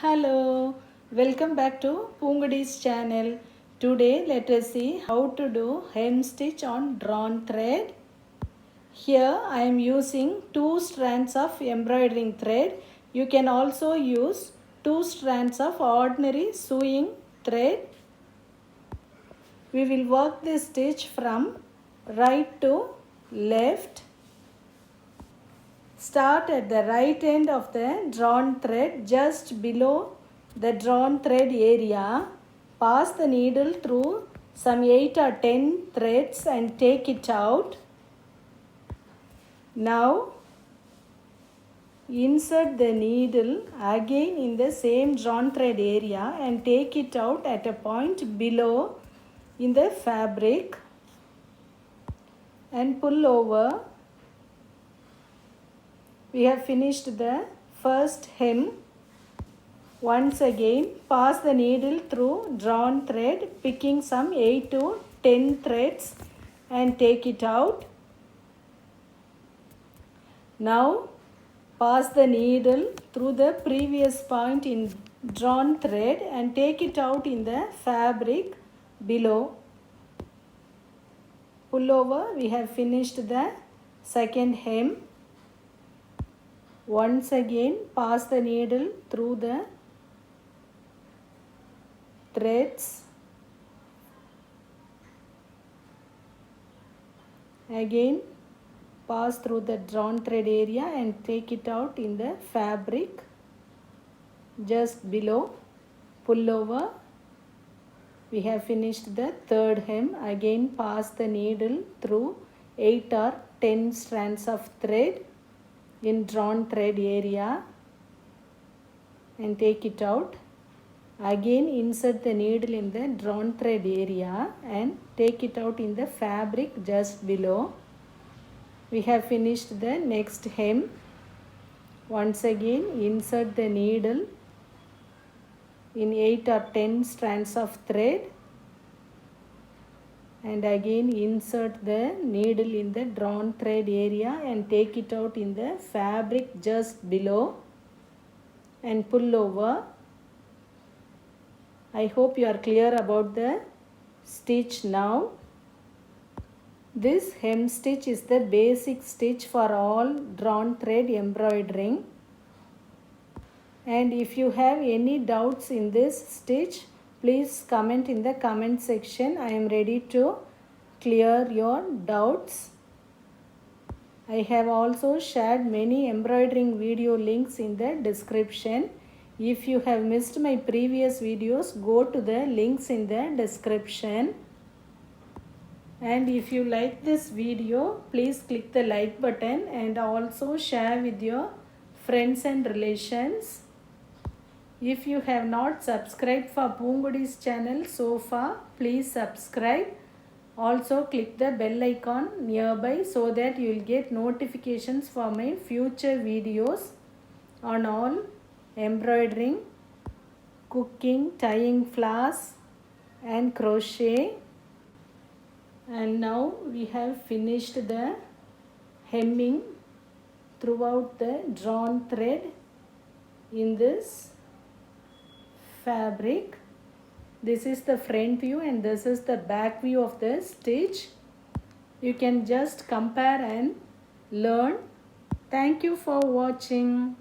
Hello, welcome back to Poongodi's channel. Today let us see how to do hem stitch on drawn thread. Here I am using 2 strands of embroidering thread. You can also use 2 strands of ordinary sewing thread. We will work this stitch from right to left. Start at the right end of the drawn thread just below the drawn thread area. Pass the needle through some 8 or 10 threads and take it out. Now insert the needle again in the same drawn thread area and take it out at a point below in the fabric and pull over. We have finished the first hem. Once again, pass the needle through drawn thread, picking some 8 to 10 threads and take it out. Now, pass the needle through the previous point in drawn thread and take it out in the fabric below. Pull over. We have finished the second hem. Once again, pass the needle through the threads. Again, pass through the drawn thread area and take it out in the fabric just below. Pull over. We have finished the third hem. Again, pass the needle through 8 or 10 strands of thread in drawn thread area and take it out. Again, insert the needle in the drawn thread area and take it out in the fabric just below. We have finished the next hem. Once again, insert the needle in 8 or 10 strands of thread and again insert the needle in the drawn thread area and take it out in the fabric just below and pull over. I hope you are clear about the stitch now. This hem stitch is the basic stitch for all drawn thread embroidering. And if you have any doubts in this stitch, please comment in the comment section. I am ready to clear your doubts. I have also shared many embroidering video links in the description. If you have missed my previous videos, go to the links in the description. And if you like this video, please click the like button and also share with your friends and relations. If you have not subscribed for Poongodi's channel so far, please subscribe. Also click the bell icon nearby so that you will get notifications for my future videos on all embroidering, cooking, tying flowers and crochet. And now we have finished the hemming throughout the drawn thread in this fabric. This is the front view and this is the back view of the stitch. You can just compare and learn. Thank you for watching.